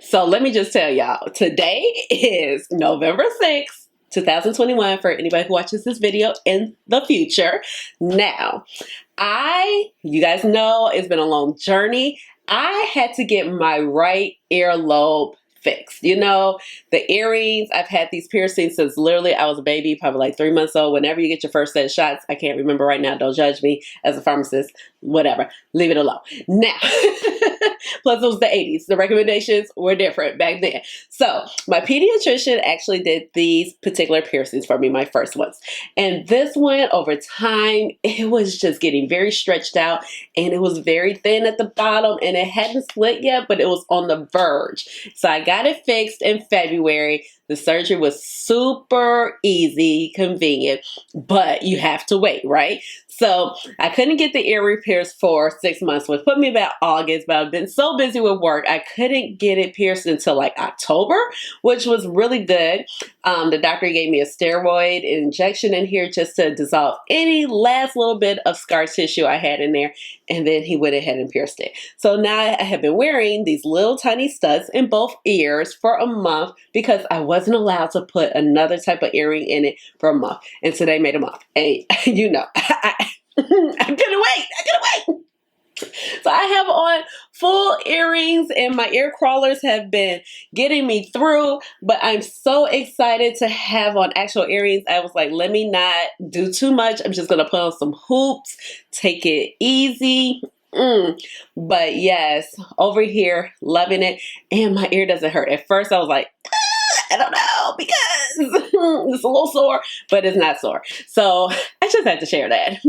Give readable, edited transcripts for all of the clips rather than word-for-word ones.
So let me just tell y'all, today is November 6th, 2021 for anybody who watches this video in the future. Now, you guys know it's been a long journey. I had to get my right earlobe fixed. You know, the earrings, I've had these piercings since literally I was a baby, probably like 3 months old. Whenever you get your first set of shots, I can't remember right now. Don't judge me as a pharmacist, whatever. Leave it alone. Now, plus it was the 80s. The recommendations were different back then. So my pediatrician actually did these particular piercings for me, my first ones. And this one over time, it was just getting very stretched out and it was very thin at the bottom and it hadn't split yet, but it was on the verge. So I got it fixed in February. The surgery was super easy, convenient, but you have to wait, right? So I couldn't get the ear repairs for 6 months, which put me about August, but I've been so busy with work, I couldn't get it pierced until like October, which was really good. The doctor gave me a steroid injection in here just to dissolve any last little bit of scar tissue I had in there. And then he went ahead and pierced it. So now I have been wearing these little tiny studs in both ears for a month because I wasn't allowed to put another type of earring in it for a month. And today made a month. And you know, I couldn't wait. So I have on full earrings and my ear crawlers have been getting me through, but I'm so excited to have on actual earrings. I was like, let me not do too much. I'm just going to put on some hoops, take it easy. But yes, over here, loving it. And my ear doesn't hurt. At first I was like, I don't know, because it's a little sore, but it's not sore. So I just had to share that.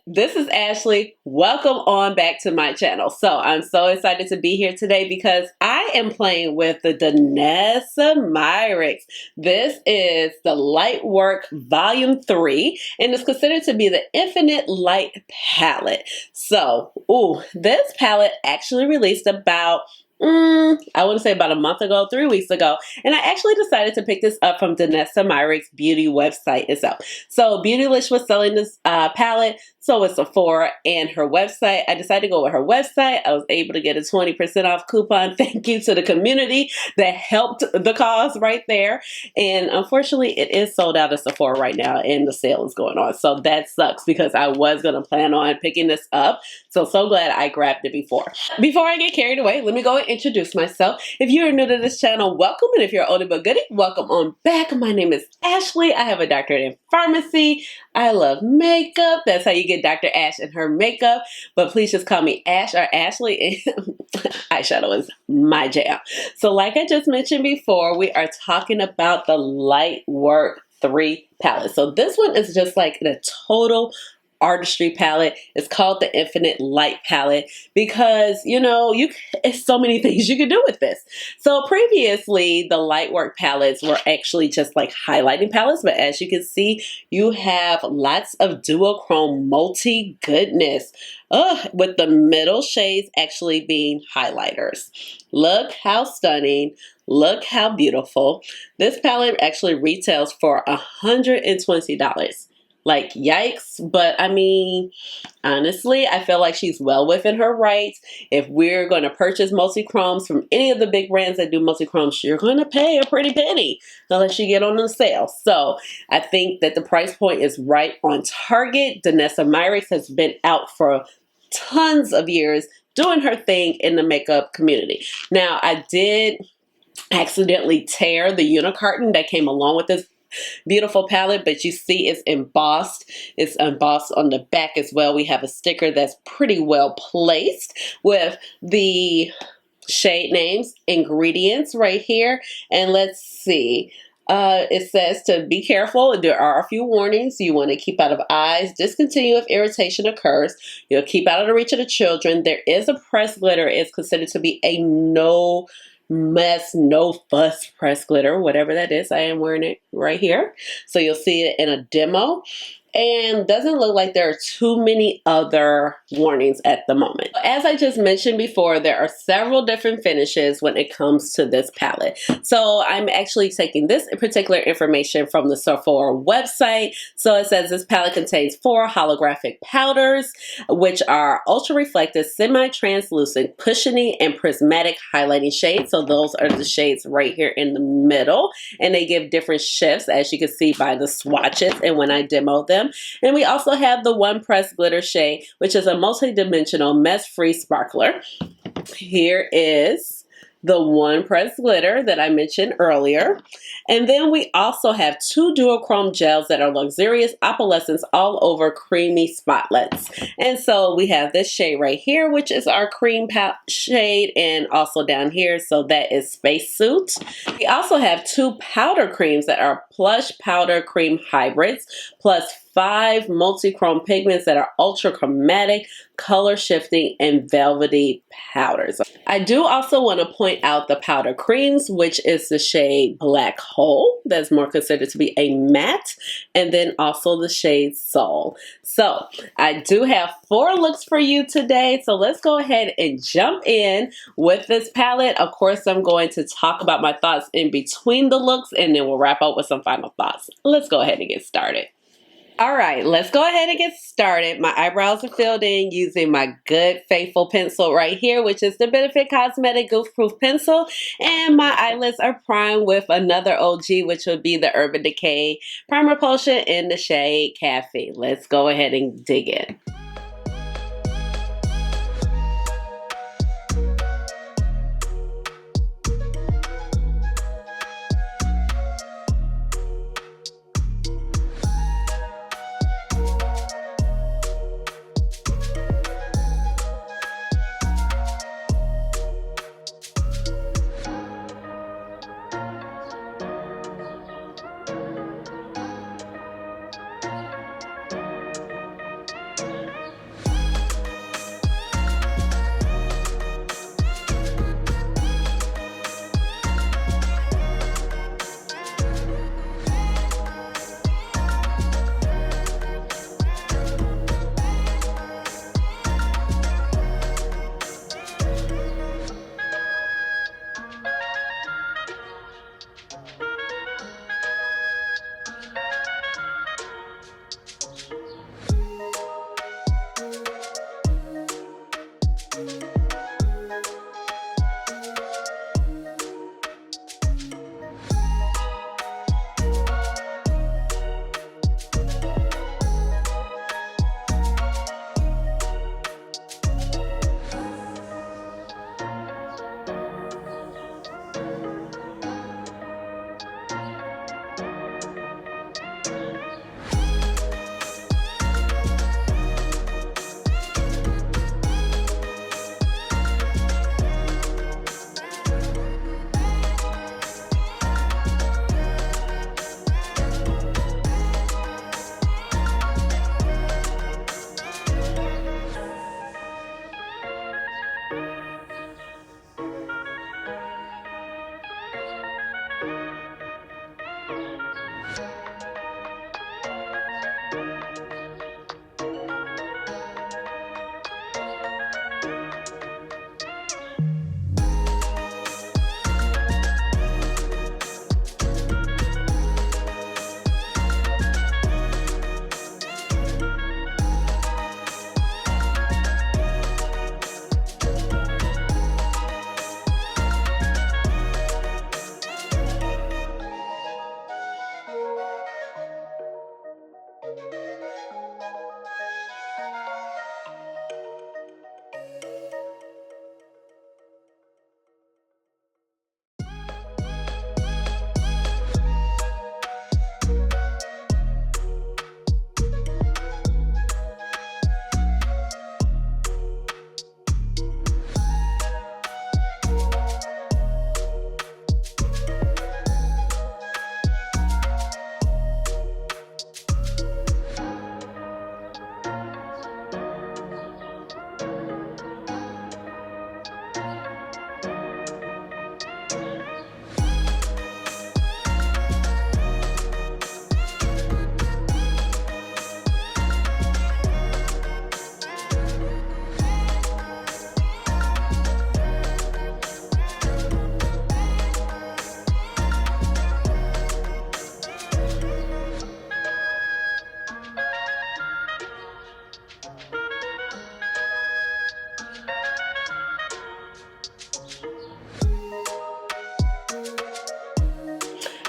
This is Ashley. Welcome on back to my channel. So I'm so excited to be here today because I am playing with the Danessa Myricks. This is the Lightwork Volume 3 and it's considered to be the Infinite Light palette. So, this palette actually released about I want to say about a month ago, 3 weeks ago, and I actually decided to pick this up from Danessa Myricks' beauty website itself. So Beautylish was selling this palette, so was Sephora and her website. I decided to go with her website. I was able to get a 20% off coupon. Thank you to the community that helped the cause right there. And unfortunately, it is sold out of Sephora right now, and the sale is going on. So that sucks because I was going to plan on picking this up. So glad I grabbed it before. Before I get carried away, let me go and introduce myself. If you're new to this channel, welcome. And if you're oldie but goodie, welcome on back. My name is Ashley. I have a doctorate in pharmacy. I love makeup. That's how you get Dr. Ash and her makeup. But please just call me Ash or Ashley. Eyeshadow is my jam. So like I just mentioned before, we are talking about the Lightwork 3 palette. So this one is just like the total artistry palette. It's called the Infinite Light palette because, you know, it's so many things you can do with this. So previously the Lightwork palettes were actually just like highlighting palettes, but as you can see, you have lots of duochrome multi goodness with the middle shades actually being highlighters. Look how stunning. Look how beautiful. This palette actually retails for $120. Like, yikes. But I mean, honestly, I feel like she's well within her rights. If we're going to purchase multichromes from any of the big brands that do multichromes, you're going to pay a pretty penny unless you get on the sale. So I think that the price point is right on target. Danessa Myricks has been out for tons of years doing her thing in the makeup community. Now, I did accidentally tear the unicarton that came along with this beautiful palette, but you see it's embossed. It's embossed on the back as well. We have a sticker that's pretty well placed with the shade names, ingredients right here. And let's see. It says to be careful. There are a few warnings. You want to keep out of eyes. Discontinue if irritation occurs. You'll keep out of the reach of the children. There is a pressed glitter. It's considered to be a no mess, no fuss pressed glitter, whatever that is. I am wearing it right here. So you'll see it in a demo. and doesn't look like there are too many other warnings at the moment. As I just mentioned before, there are several different finishes when it comes to this palette. So I'm actually taking this particular information from the Sephora website. So it says this palette contains 4 holographic powders, which are ultra reflective, semi-translucent, cushiony, and prismatic highlighting shades. So those are the shades right here in the middle, and they give different shifts, as you can see by the swatches and when I demo them. And we also have the One Press Glitter shade, which is a multi-dimensional mess-free sparkler. Here is the One Press Glitter that I mentioned earlier. And then we also have 2 duochrome gels that are luxurious opalescence all over creamy spotlets. And so we have this shade right here, which is our cream shade, and also down here, so that is Spacesuit. We also have 2 powder creams that are plush powder cream hybrids, plus 5 multi-chrome pigments that are ultra chromatic, color shifting, and velvety powders. I do also want to point out the powder creams, which is the shade Black Hole, that's more considered to be a matte, and then also the shade Soul. So I do have 4 looks for you today, so let's go ahead and jump in with this palette. Of course, I'm going to talk about my thoughts in between the looks, and then we'll wrap up with some final thoughts. Let's go ahead and get started. All right, let's go ahead and get started. My eyebrows are filled in using my Good Faithful pencil right here, which is the Benefit Cosmetic Goof Proof pencil. And my eyelids are primed with another OG, which would be the Urban Decay Primer Potion in the shade Caffeine. Let's go ahead and dig in.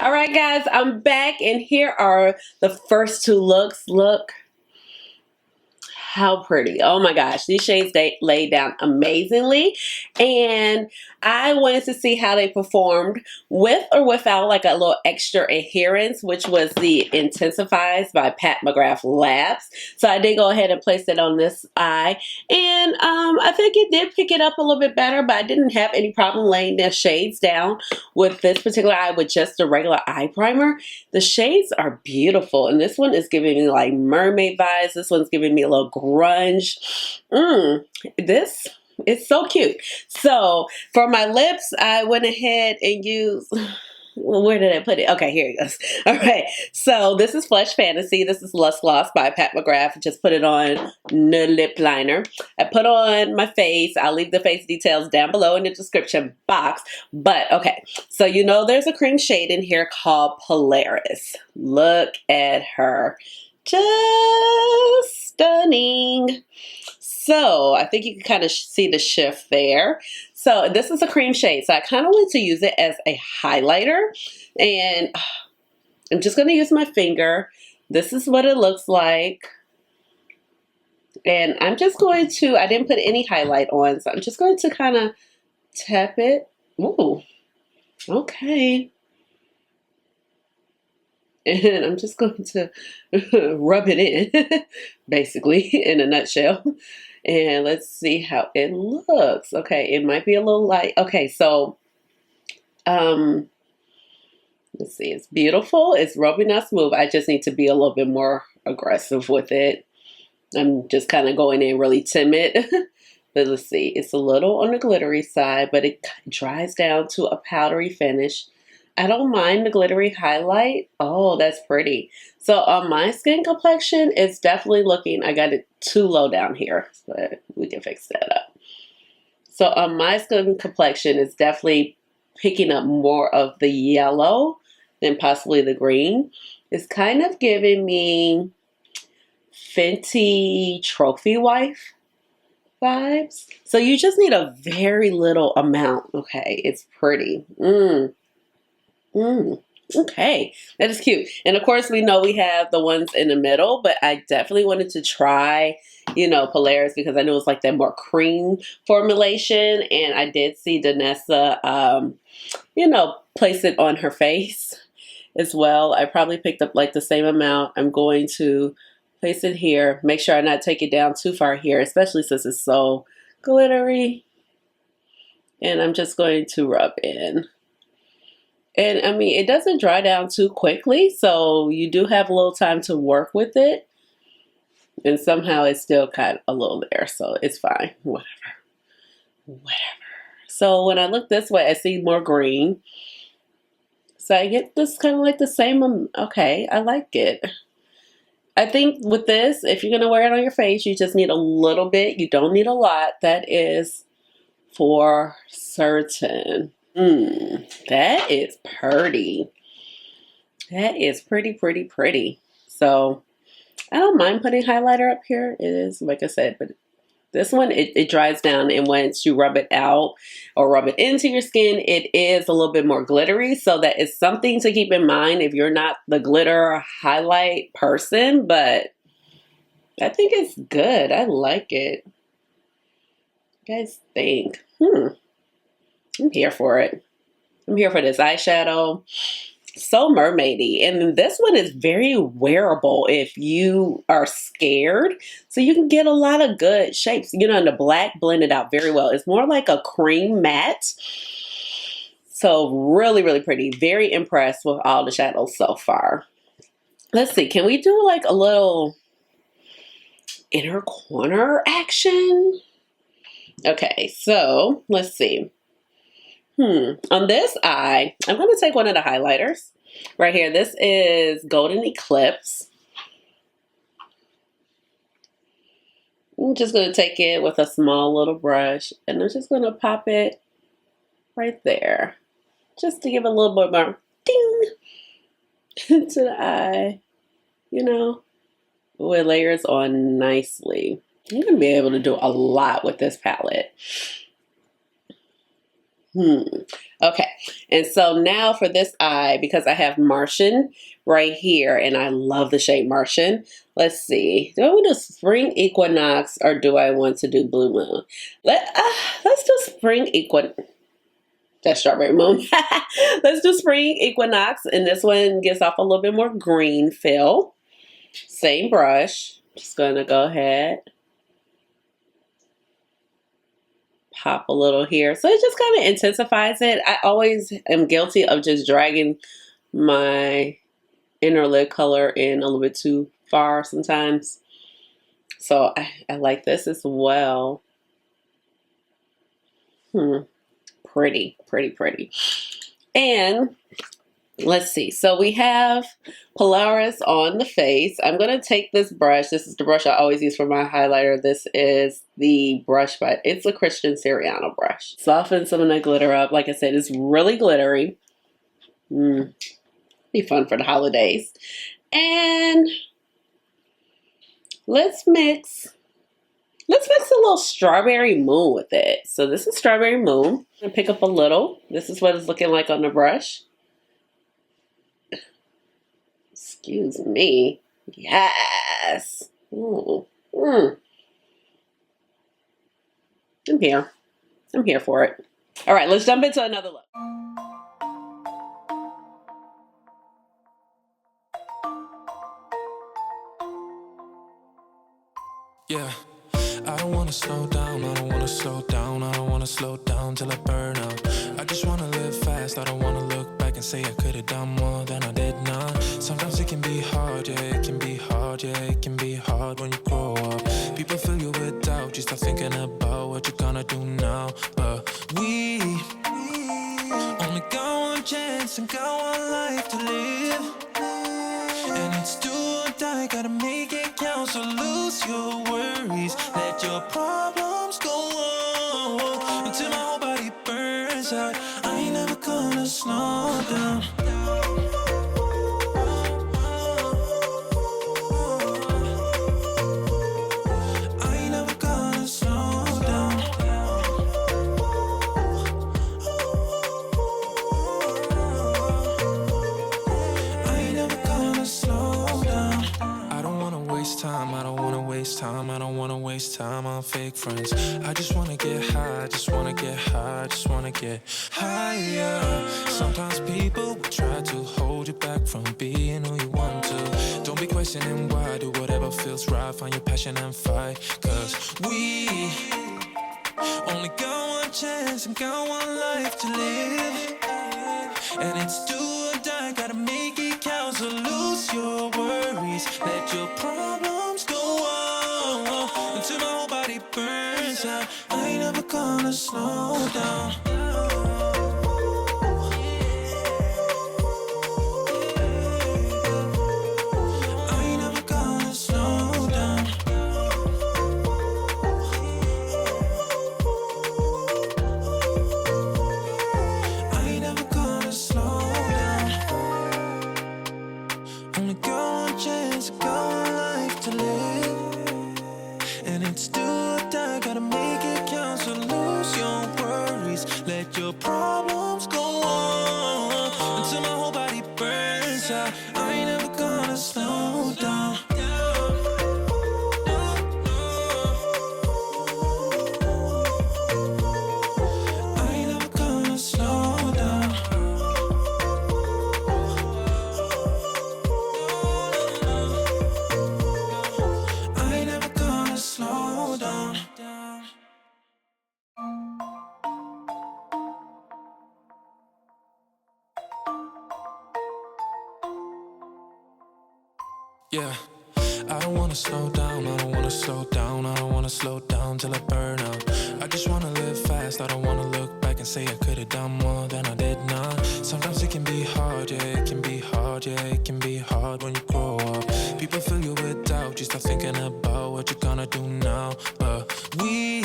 All right, guys, I'm back, and here are the first two looks. Look how pretty. Oh my gosh, these shades, they laid down amazingly, and I wanted to see how they performed with or without like a little extra adherence, which was the Intensifies by Pat McGrath Labs. So I did go ahead and place it on this eye, and I think it did pick it up a little bit better, but I didn't have any problem laying the shades down with this particular eye with just a regular eye primer. The shades are beautiful, and this one is giving me like mermaid vibes. This one's giving me a little grunge. This is so cute. So for my lips, I went ahead and used, where did I put it? Okay, here it goes. All right, so this is Flesh Fantasy. This is Lust Gloss by Pat McGrath. Just put it on the lip liner. I put on my face. I'll leave the face details down below in the description box. But okay, so you know there's a cream shade in here called Polaris. Look at her. Just stunning. So I think you can kind of see the shift there. So this is a cream shade. So I kind of want to use it as a highlighter. And I'm just going to use my finger. This is what it looks like. And I'm just going to, I didn't put any highlight on, so I'm just going to kind of tap it. Ooh, okay. And I'm just going to rub it in, basically, in a nutshell. And let's see how it looks. Okay, it might be a little light. Okay, so, let's see. It's beautiful. It's rubbing out smooth. I just need to be a little bit more aggressive with it. I'm just kind of going in really timid. But let's see. It's a little on the glittery side, but it dries down to a powdery finish. I don't mind the glittery highlight. Oh, that's pretty. So on my skin complexion, it's definitely looking, I got it too low down here, but we can fix that up. So on my skin complexion, it's definitely picking up more of the yellow than possibly the green. It's kind of giving me Fenty Trophy Wife vibes. So you just need a very little amount. Okay, it's pretty. Okay, that is cute. And of course, we know we have the ones in the middle, but I definitely wanted to try, you know, Polaris because I know it's like that more cream formulation. And I did see Danessa, you know, place it on her face as well. I probably picked up like the same amount. I'm going to place it here. Make sure I not take it down too far here, especially since it's so glittery. And I'm just going to rub in. And I mean, it doesn't dry down too quickly, so you do have a little time to work with it. And somehow it's still kind of a little there, so it's fine. Whatever. So when I look this way, I see more green. So I get this kind of like the same, okay, I like it. I think with this, if you're going to wear it on your face, you just need a little bit. You don't need a lot. That is for certain. That is pretty. That is pretty. So I don't mind putting highlighter up here. It is, like I said, but this one, it dries down, and once you rub it out or rub it into your skin, it is a little bit more glittery. So that is something to keep in mind if you're not the glitter highlight person, but I think it's good. I like it. You guys think? I'm here for it. I'm here for this eyeshadow. So mermaidy. And this one is very wearable if you are scared. So you can get a lot of good shapes. You know, and the black blended out very well. It's more like a cream matte. So really pretty. Very impressed with all the shadows so far. Let's see. Can we do like a little inner corner action? Okay, so let's see. On this eye, I'm going to take one of the highlighters right here. This is Golden Eclipse. I'm just going to take it with a small little brush, and I'm just going to pop it right there, just to give a little bit more ding to the eye, you know. Ooh, it layers on nicely. You're going to be able to do a lot with this palette. Okay, and so now for this eye, because I have Martian right here, and I love the shade Martian. Let's see. Do I want to do spring equinox or do I want to do blue moon? Let's do spring equinox. That's strawberry moon. Let's do spring equinox, and this one gives off a little bit more green feel. Same brush. Just gonna go ahead. Pop a little here. So it just kind of intensifies it. I always am guilty of just dragging my inner lid color in a little bit too far sometimes. So I like this as well. Pretty, pretty, pretty. And let's see. So we have Polaris on the face. I'm going to take this brush. This is the brush I always use for my highlighter. This is the brush, but it's a Christian Siriano brush. Soften some of that glitter up. Like I said, it's really glittery. Be fun for the holidays. And let's mix a little strawberry moon with it. So this is strawberry moon. I'm going to pick up a little. This is what it's looking like on the brush. Excuse me. Yes. I'm here. I'm here for it. All right, let's jump into another look. Yeah, I don't wanna slow down, I don't wanna slow down, I don't wanna slow down till I burn out. I just wanna live fast, I don't wanna look back and say I could've done more than I did now. Sometimes it can be hard, yeah, it can be hard, yeah, it can be hard when you grow up. People fill you with doubt, you start thinking about what you're gonna do now. But we only got one chance and got one life to live. And it's do or die, gotta make it count, so lose your worries. Let your problems go on until my whole body burns out. I ain't never gonna slow down. I ain't never gonna slow down. I ain't never gonna slow down. I don't wanna waste time, I don't wanna waste time, I don't wanna waste time on fake friends. I just wanna get high, I just wanna get high, I just wanna get higher. Sometimes people will try to hold you back from being who you want to. Don't be questioning why, do whatever feels right, find your passion and fight. Cause we only got one chance and got one life to live. And it's do or die, gotta make it count, so lose your worries. Let your problems go on until my whole body burns out. I ain't never gonna slow down. I ain't never gonna slow down. I ain't never gonna slow down. Only got one chance, got one life to live. And it's do or die, gotta make it count, so lose your worries. Let your problems go on until my whole body burns out. I ain't never gonna slow down. I ain't never gonna slow down. I ain't never gonna slow down. Yeah, I don't wanna slow down, I don't wanna slow down, I don't wanna slow down till I burn out. I just wanna live fast, I don't wanna look back and say I could've done more than I did now. Sometimes it can be hard, yeah, it can be hard, yeah, it can be hard when you grow up. People fill you with doubt, you start thinking about what you're gonna do now. But we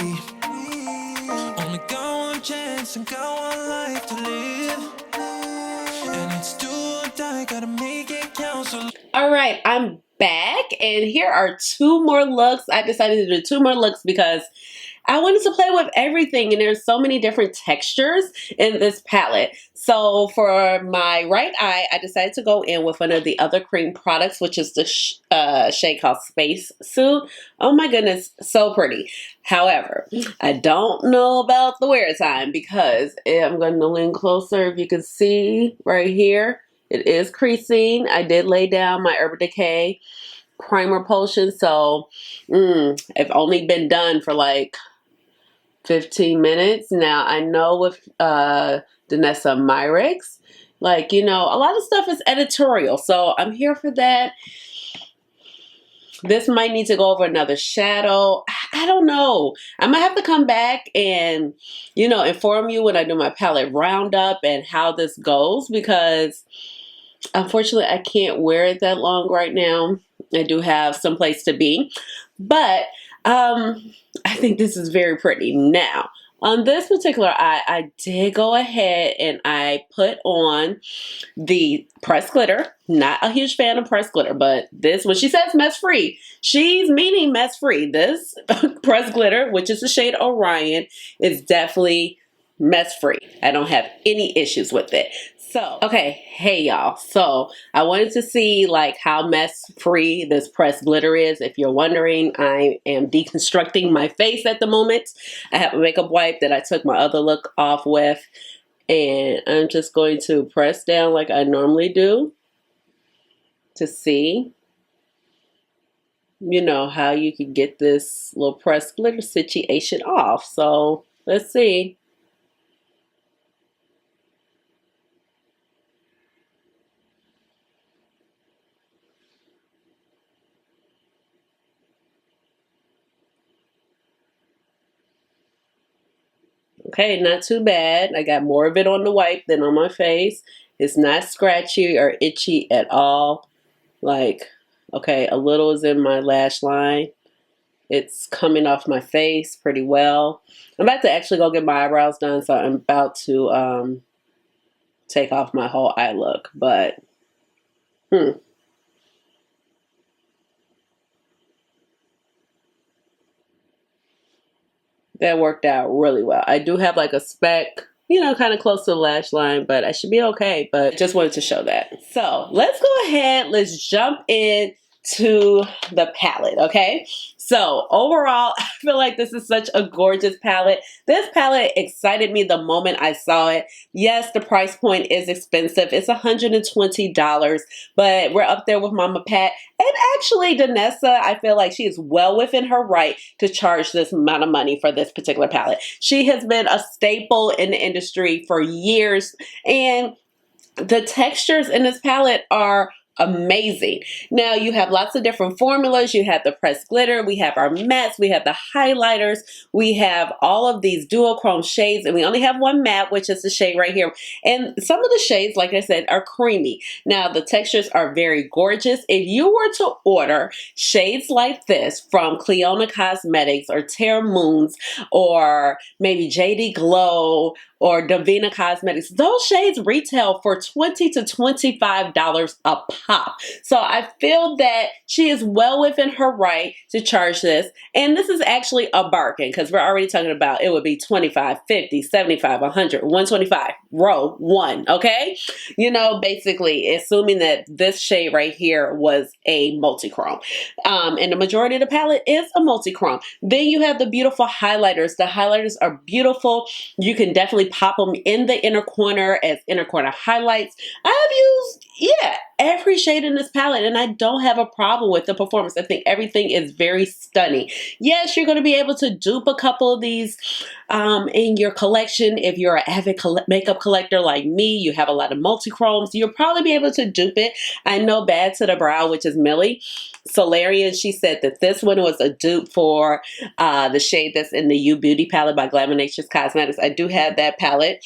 only got one chance and got one life to live. And it's do or die, gotta make it count, so. All right, I'm back, and here are two more looks. I decided to do two more looks because I wanted to play with everything, and there's so many different textures in this palette. So for my right eye, I decided to go in with one of the other cream products, which is the shade called Space Suit. Oh my goodness, so pretty. However, I don't know about the wear time because I'm going to lean closer. If you can see right here, it is creasing. I did lay down my Urban Decay primer potion, so it's only been done for like 15 minutes. Now I know with Danessa Myricks, like, you know, a lot of stuff is editorial, so I'm here for that. This might need to go over another shadow. I don't know. I might have to come back and, you know, inform you when I do my palette roundup and how this goes, because unfortunately I can't wear it that long right now. I do have some place to be, but I think this is very pretty. Now, on this particular eye, I did go ahead and I put on the pressed glitter. Not a huge fan of pressed glitter, but this, when she says mess free, she's meaning mess free. This pressed glitter, which is the shade Orion, is definitely mess free. I don't have any issues with it. So, okay, hey y'all. So I wanted to see like how mess free this pressed glitter is. If you're wondering, I am deconstructing my face at the moment. I have a makeup wipe that I took my other look off with, and I'm just going to press down like I normally do to see, you know, how you can get this little pressed glitter situation off. So let's see. Okay, not too bad. I got more of it on the wipe than on my face. It's not scratchy or itchy at all. Like, okay, a little is in my lash line. It's coming off my face pretty well. I'm about to actually go get my eyebrows done, so I'm about to take off my whole eye look. But, that worked out really well. I do have like a speck, you know, kind of close to the lash line, but I should be okay. But just wanted to show that. So let's go ahead. Let's jump in to the palette, okay? So overall, I feel like this is such a gorgeous palette. This palette excited me the moment I saw it. Yes, the price point is expensive. It's $120, but we're up there with Mama Pat. And actually, Danessa, I feel like she is well within her right to charge this amount of money for this particular palette. She has been a staple in the industry for years, and the textures in this palette are amazing. Now you have lots of different formulas. You have the pressed glitter, we have our mattes, we have the highlighters, we have all of these duochrome shades, and we only have one matte, which is the shade right here. And some of the shades, like I said, are creamy. Now the textures are very gorgeous. If you were to order shades like this from Cleona Cosmetics or Terra Moons or maybe JD Glow or Davina Cosmetics, those shades retail for $20 to $25 a pop. So I feel that she is well within her right to charge this. And this is actually a bargain, because we're already talking about it would be $25, $50, $75, $100, $125, row one, okay? You know, basically assuming that this shade right here was a multichrome. And the majority of the palette is a multichrome. Then you have the beautiful highlighters. The highlighters are beautiful. You can definitely pop them in the inner corner as inner corner highlights. I've used, every shade in this palette, and I don't have a problem with the performance. I think everything is very stunning. Yes, you're going to be able to dupe a couple of these in your collection. If you're an avid makeup collector like me, you have a lot of multichromes, you'll probably be able to dupe it. I know Bad to the Brow, which is Millie Solarian, she said that this one was a dupe for the shade that's in the You Beauty palette by Glamour Nature's Cosmetics. I do have that palette.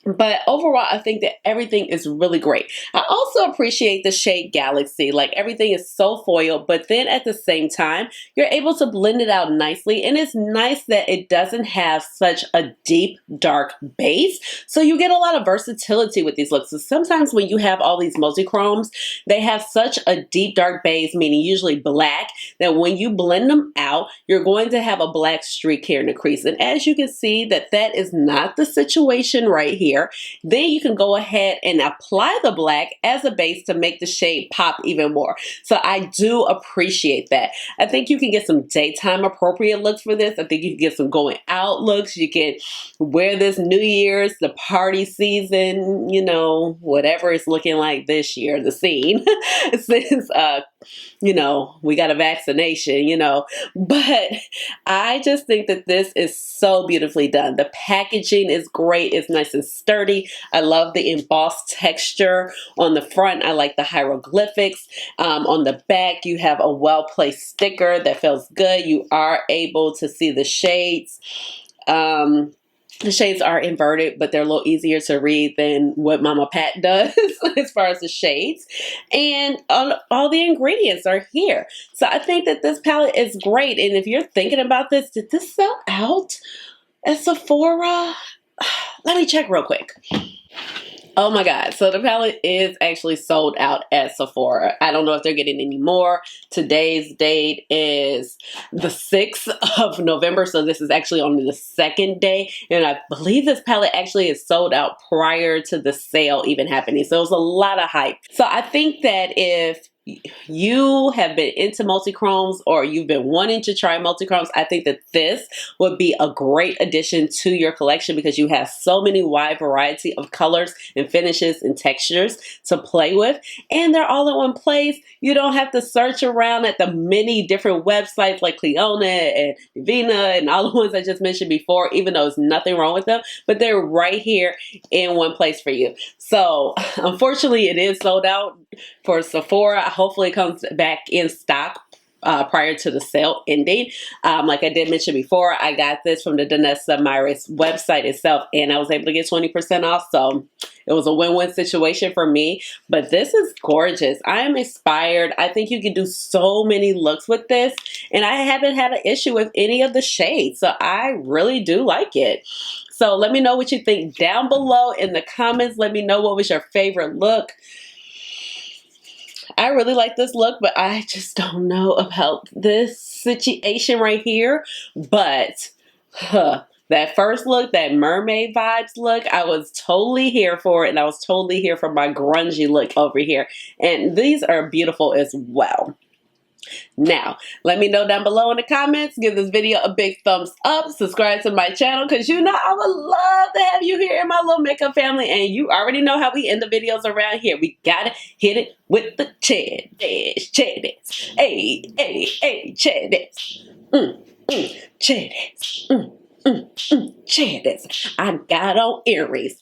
But overall, I think that everything is really great. I also appreciate the shade Galaxy. Like everything is so foiled, but then at the same time, you're able to blend it out nicely. And it's nice that it doesn't have such a deep, dark base. So you get a lot of versatility with these looks. So sometimes when you have all these multichromes, they have such a deep, dark base, meaning usually black, that when you blend them out, you're going to have a black streak here in the crease. And as you can see, that is not the situation right here. Then you can go ahead and apply the black as a base to make the shade pop even more. So I do appreciate that. I think you can get some daytime appropriate looks for this. I think you can get some going out looks. You can wear this New Year's, the party season, you know, whatever it's looking like this year, the scene, since you know, we got a vaccination, you know, but I just think that this is so beautifully done. The packaging is great. It's nice and sturdy. I love the embossed texture on the front. I like the hieroglyphics. On the back, you have a well-placed sticker that feels good. You are able to see the shades. The shades are inverted, but they're a little easier to read than what Mama Pat does as far as the shades. And all the ingredients are here. So I think that this palette is great. And if you're thinking about this, did this sell out at Sephora? Let me check real quick. Oh my God. So the palette is actually sold out at Sephora. I don't know if they're getting any more. Today's date is the 6th of November. So this is actually only the second day. And I believe this palette actually is sold out prior to the sale even happening. So it was a lot of hype. So I think that if you have been into multichromes or you've been wanting to try multichromes, I think that this would be a great addition to your collection because you have so many wide variety of colors and finishes and textures to play with, and they're all in one place. You don't have to search around at the many different websites like Cleona and Divina and all the ones I just mentioned before, even though there's nothing wrong with them, but they're right here in one place for you. So unfortunately, it is sold out for Sephora. Hopefully it comes back in stock prior to the sale ending. Like I did mention before, I got this from the Danessa Myricks website itself, and I was able to get 20% off. So it was a win-win situation for me. But this is gorgeous. I am inspired. I think you can do so many looks with this, and I haven't had an issue with any of the shades. So I really do like it. So let me know what you think down below in the comments. Let me know what was your favorite look. I really like this look, but I just don't know about this situation right here. But that first look, that mermaid vibes look, I was totally here for it. And I was totally here for my grungy look over here. And these are beautiful as well. Now, let me know down below in the comments. Give this video a big thumbs up. Subscribe to my channel because you know I would love to have you here in my little makeup family. And you already know how we end the videos around here. We gotta hit it with the cheddars. Cheddars. Hey, hey, hey, cheddars. Cheddars. Cheddars. I got on earrings.